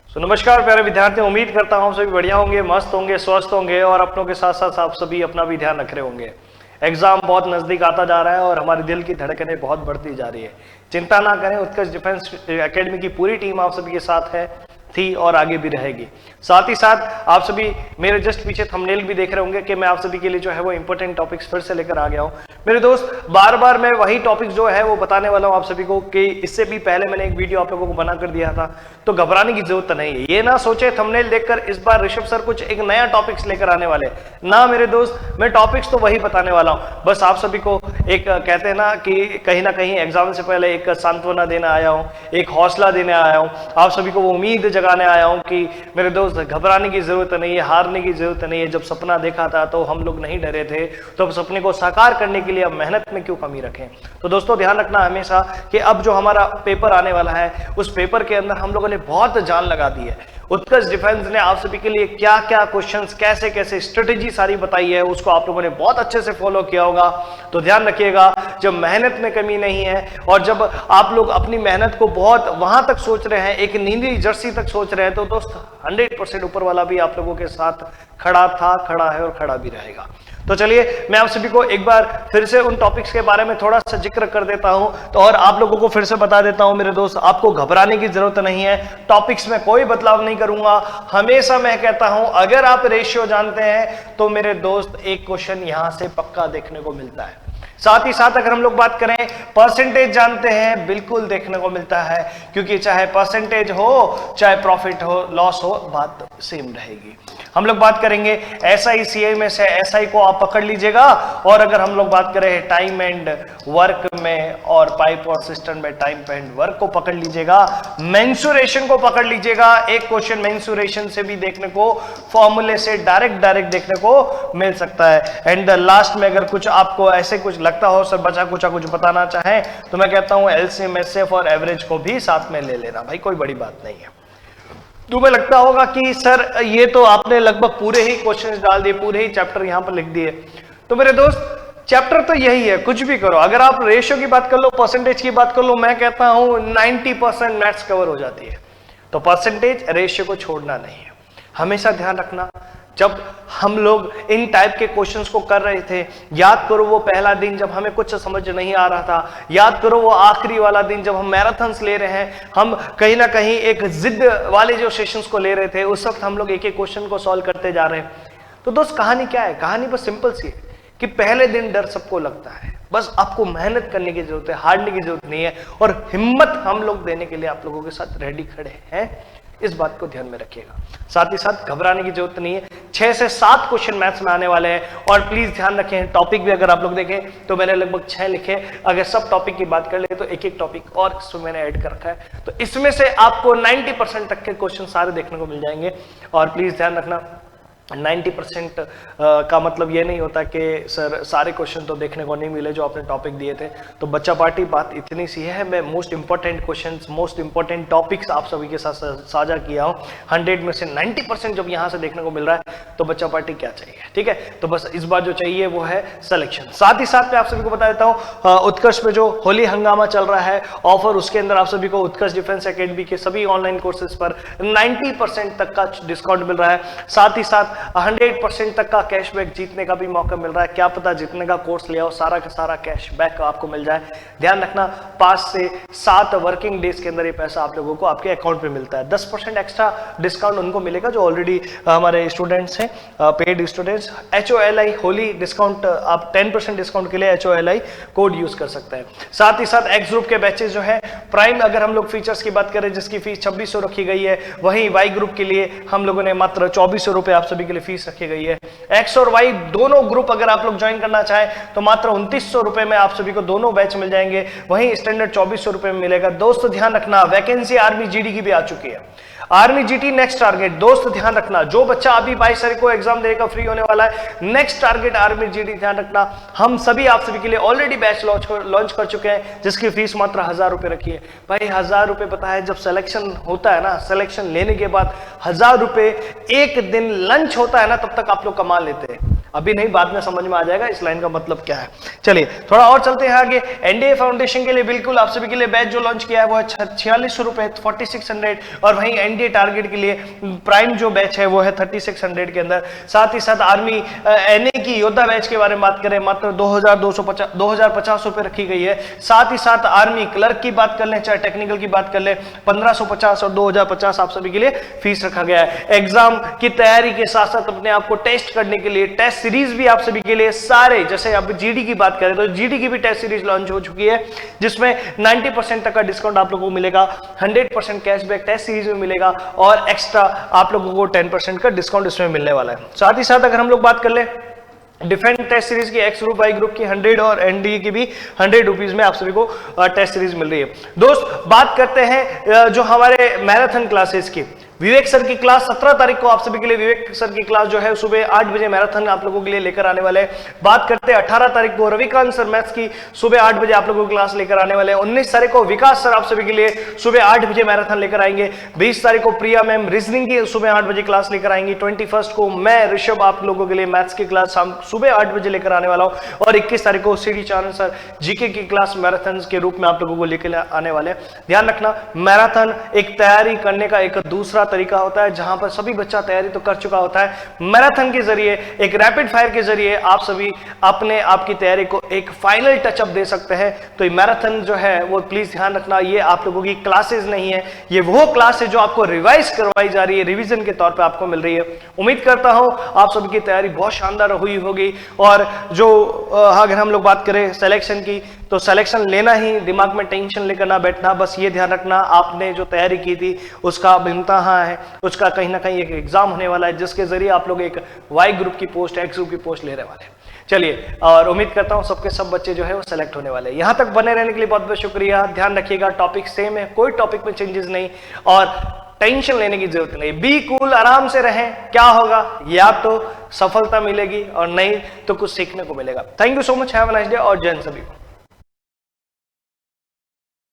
नमस्कार प्यारे विद्यार्थी, उम्मीद करता हूँ सभी बढ़िया होंगे, मस्त होंगे, स्वस्थ होंगे और अपनों के साथ साथ आप सभी अपना भी ध्यान रख रहे होंगे। एग्जाम बहुत नजदीक आता जा रहा है और हमारे दिल की धड़कनें बहुत बढ़ती जा रही है। चिंता ना करें, उत्कर्ष डिफेंस एकेडमी की पूरी टीम आप सभी के साथ है, थी और आगे भी रहेगी। साथ ही साथ आप सभी मेरे जस्ट पीछे थंबनेल भी देख रहे होंगे कि मैं आप सभी के लिए जो है वो इंपॉर्टेंट टॉपिक्स फिर से लेकर आ गया हूं। मेरे दोस्त, बार बार मैं वही टॉपिक जो है वो बताने वाला हूं आप सभी को कि इससे भी पहले मैंने एक वीडियो आप लोगों को बना कर दिया था, तो घबराने की जरूरत नहीं है। ये ना सोचे थंबनेल देखकर इस बार ऋषभ सर कुछ एक नया टॉपिक्स लेकर आने वाले ना। मेरे दोस्त, मैं टॉपिक्स तो वही बताने वाला हूं, बस आप सभी को एक कहते हैं ना कि कहीं ना कहीं एग्जाम से पहले एक सांत्वना देने आया हूं, एक हौसला देने आया हूं, आप सभी को वो उम्मीद जगाने आया हूं कि मेरे दोस्त घबराने की जरूरत नहीं है, हारने की जरूरत नहीं है। जब सपना देखा था तो हम लोग नहीं डरे थे, तो अब सपने को साकार करने के लिए अब मेहनत में क्यों कमी रखें। तो दोस्तों ध्यान रखना हमेशा कि अब जो हमारा पेपर आने वाला है उस पेपर के अंदर हम लोगों ने बहुत जान लगा दी है। उत्कर्ष डिफेंस ने आप सभी के लिए क्या क्या क्वेश्चंस, कैसे कैसे स्ट्रेटेजी सारी बताई है, उसको आप लोगों ने बहुत अच्छे से फॉलो किया होगा। तो ध्यान रखिएगा, जब मेहनत में कमी नहीं है और जब आप लोग अपनी मेहनत को बहुत वहां तक सोच रहे हैं, एक नीली जर्सी तक सोच रहे हैं, तो दोस्त 100% ऊपर वाला भी आप लोगों के साथ खड़ा था, खड़ा है और खड़ा भी रहेगा। तो चलिए मैं आप सभी को एक बार फिर से उन टॉपिक्स के बारे में थोड़ा सा जिक्र कर देता हूं, तो और आप लोगों को फिर से बता देता हूं मेरे दोस्त, आपको घबराने की जरूरत नहीं है। टॉपिक्स में कोई बदलाव नहीं करूंगा। हमेशा मैं कहता हूं अगर आप रेशियो जानते हैं तो मेरे दोस्त एक क्वेश्चन यहां से पक्का देखने को मिलता है। साथ ही साथ अगर हम लोग बात करें परसेंटेज जानते हैं, बिल्कुल देखने को मिलता है, क्योंकि चाहे परसेंटेज हो चाहे प्रॉफिट हो लॉस हो, बात सेम रहेगी। हम लोग बात करेंगे एसआई सीए में से एसआई को आप पकड़ लीजिएगा, और अगर हम लोग बात करें टाइम एंड वर्क में और पाइप और सिस्टम में टाइम एंड वर्क को पकड़ लीजिएगा, मेंसुरेशन को पकड़ लीजिएगा। एक क्वेश्चन मेंसुरेशन से भी देखने को, फॉर्मूले से डायरेक्ट देखने को मिल सकता है। एंड लास्ट में अगर कुछ आपको ऐसे कुछ लगता हो सर बचा कुछ बताना चाहें, तो मैं कहता हूं एलसीएम एचसीएफ और एवरेज को भी साथ में ले लेना, भाई कोई बड़ी बात नहीं है। तुम्हें लगता होगा कि सर ये तो आपने लगभग पूरे ही क्वेश्चंस डाल दिए, पूरे ही चैप्टर यहां पर लिख दिए। तो मेरे दोस्त चैप्टर तो यही है, कुछ भी करो। अगर आप रेशियो की बात कर लो, परसेंटेज की बात कर लो, मैं कहता हूं 90% मैथ्स कवर हो जाती है। तो परसेंटेज रेशियो को छोड़ना नहीं है। हमेशा ध्यान रखना, जब हम लोग इन टाइप के क्वेश्चंस को कर रहे थे, याद करो वो पहला दिन जब हमें कुछ समझ नहीं आ रहा था, याद करो वो आखिरी वाला दिन जब हम मैराथन्स ले रहे हैं, हम कहीं ना कहीं एक जिद वाले जो सेशंस को ले रहे थे, उस वक्त हम लोग एक एक क्वेश्चन को सॉल्व करते जा रहे हैं। तो दोस्त कहानी क्या है? कहानी बस सिंपल सी है कि पहले दिन डर सबको लगता है, बस आपको मेहनत करने की जरूरत है, हारने की जरूरत नहीं है, और हिम्मत हम लोग देने के लिए आप लोगों के साथ रेडी खड़े हैं। इस बात को ध्यान में रखिएगा। साथ ही साथ घबराने की जरूरत नहीं है। 6 से 7 क्वेश्चन मैथ्स में आने वाले हैं, और प्लीज ध्यान रखें टॉपिक भी अगर आप लोग देखें तो मैंने लगभग 6 लिखे। अगर सब टॉपिक की बात कर ले तो एक एक टॉपिक और इसमें मैंने ऐड कर रखा है, तो इसमें से आपको 90% तक के क्वेश्चन सारे देखने को मिल जाएंगे। और प्लीज ध्यान रखना 90% का मतलब ये नहीं होता कि सर सारे क्वेश्चन तो देखने को नहीं मिले जो आपने टॉपिक दिए थे। तो बच्चा पार्टी बात इतनी सी है, मैं most important questions, most important topics आप सभी के साथ साझा किया हूँ। 100 में से 90% जब यहाँ से देखने को मिल रहा है तो बच्चा पार्टी क्या चाहिए, ठीक है। तो बस इस बार जो चाहिए वो है सिलेक्शन। साथ ही साथ मैं आप सभी को बता देता हूँ उत्कर्ष में जो होली हंगामा चल रहा है ऑफर, उसके अंदर आप सभी को उत्कर्ष डिफेंस एकेडमी के सभी ऑनलाइन कोर्सेज पर 90% तक का डिस्काउंट मिल रहा है। साथ ही साथ 100% तक का कैशबैक जीतने का भी मौका मिल रहा है। क्या पता जितने का कोर्स लिया हो सारा का सारा कैशबैक आपको मिल जाए। ध्यान रखना 5 से 7 वर्किंग डेज के अंदर ये पैसा आप लोगों को आपके अकाउंट में मिलता है। 10% एक्स्ट्रा डिस्काउंट उनको मिलेगा जो ऑलरेडी हमारे स्टूडेंट्स हैं, paid students. HOLI Holi discount, आप 10% डिस्काउंट के लिए HOLI कोड यूज कर सकते हैं। साथ ही साथ एक्स ग्रुप के बैचेस जो है प्राइम, अगर हम लोग फीचर्स की बात करें जिसकी फीस 2600 रखी गई है, वहीं वाई ग्रुप के लिए हम लोगों ने मात्र 2400 रुपए आप सभी के लिए फीस रखी गई है। एक्स और वाई दोनों ग्रुप अगर आप लोग ज्वाइन करना चाहें तो मात्र 2900 रुपए में आप सभी को दोनों बैच मिल जाएंगे, वहीं स्टैंडर्ड 2400 रुपए में मिलेगा। दोस्त ध्यान रखना वैकेंसी आर्मी जीडी की भी आ चुकी है। आर्मी जीटी नेक्स्ट टारगेट, दोस्त ध्यान रखना जो बच्चा अभी 22 तारीख को एग्जाम देकर फ्री होने वाला है, नेक्स्ट टारगेट आर्मी जीटी। ध्यान रखना हम सभी आप सभी के लिए ऑलरेडी बैच लॉन्च कर चुके हैं जिसकी फीस मात्र 1000 रुपए रखी है। भाई 1000 रुपए पता है, जब सिलेक्शन होता है ना, सिलेक्शन लेने के बाद 1000 रुपए एक दिन लंच होता है ना, तब तक आप लोग कमा लेते हैं। अभी नहीं, बाद में समझ में आ जाएगा इस लाइन का मतलब क्या है। चलिए थोड़ा और चलते हैं आगे। एनडीए फाउंडेशन के लिए बिल्कुल आप सभी के लिए बैच जो लॉन्च किया है वो है 4600 रुपए 4600, और वहीं एनडीए टारगेट के लिए प्राइम जो बैच है वो है 3600 के अंदर। साथ ही साथ आर्मी एनए की योद्धा बैच के बारे में बात करें मात्र 2050 रुपए रखी गई है। साथ ही साथ आर्मी क्लर्क की बात कर लें, चाहे टेक्निकल की बात कर लें, 1550 और 2050 आप सभी के लिए फीस रखा गया है। एग्जाम की तैयारी के साथ साथ अपने आप को टेस्ट करने के लिए टेस्ट सीरीज भी आप सभी के लिए सारे, जैसे अब जीडी की बात करें तो जीडी की भी टेस्ट सीरीज लॉन्च हो चुकी है, जिसमें 90% तक का डिस्काउंट आप लोगों को मिलेगा, 100% कैशबैक टेस्ट सीरीज में मिलेगा, और एक्स्ट्रा आप लोगों को 10% का डिस्काउंट इसमें मिलने वाला है। साथ ही साथ अगर हम लोग बात कर ले डिफेंस टेस्ट सीरीज की एक्स ग्रुप वाई ग्रुप की 100 और एनडीए की भी 100 रुपीज में आप सभी को टेस्ट सीरीज मिल रही है। दोस्त बात करते हैं जो हमारे मैराथन क्लासेस की। विवेक सर की क्लास 17 तारीख को आप सभी के लिए विवेक सर की क्लास जो है सुबह 8 बजे मैराथन आप लोगों के लिए लेकर आने वाले हैं। बात करते हैं 18 तारीख को रविकांत सर मैथ्स की सुबह 8 बजे आप लोगों की क्लास लेकर आने वाले हैं। 19 तारीख को विकास सर आप सभी के लिए सुबह 8 बजे मैराथन लेकर आएंगे। 20 तारीख को प्रिया मैम रीजनिंग की सुबह 8 बजे क्लास लेकर आएंगी। 21 को मैं ऋषभ आप लोगों के लिए मैथ्स की क्लास सुबह 8 बजे लेकर आने वाला हूं, और 21 तारीख को सीडी चारण सर जीके की क्लास मैराथन के रूप में आप लोगों को लेकर आने वाले हैं। ध्यान रखना, मैराथन एक तैयारी करने का एक दूसरा तरीका होता है, जहां पर सभी बच्चा तैयारी तो कर चुका होता है। मैराथन के जरिए, एक रैपिड फायर के जरिए आप सभी अपने आपकी तैयारी को एक फाइनल टचअप दे सकते हैं। तो ये मैराथन जो है वो प्लीज ध्यान रखना, ये आप लोगों की क्लासेस नहीं है, ये वो क्लास है जो आपको रिवाइज करवाई जा रही है, रिवीजन के तौर पे आपको मिल रही है। उम्मीद करता हूं आप सभी की तैयारी बहुत शानदार हुई होगी। और जो अगर हम लोग बात करें सिलेक्शन की, तो सिलेक्शन लेना ही दिमाग में टेंशन लेकर ना बैठना, बस ये ध्यान रखना आपने जो तैयारी की थी उसका अब इम्तिहान है, उसका कहीं ना कहीं एक एग्जाम होने वाला है, जिसके जरिए आप लोग एक वाई ग्रुप की पोस्ट, एक्स ग्रुप की पोस्ट ले रहे वाले हैं। चलिए, और उम्मीद करता हूं सबके सब बच्चे जो है वो सेलेक्ट होने वाले हैं। यहां तक बने रहने के लिए बहुत बहुत शुक्रिया। ध्यान रखिएगा, टॉपिक सेम है, कोई टॉपिक में चेंजेस नहीं, और टेंशन लेने की जरूरत नहीं। बी कूल, आराम से रहें। क्या होगा, या तो सफलता मिलेगी और नहीं तो कुछ सीखने को मिलेगा। Thank you so much, have a nice day, और जय हिंद सभी को।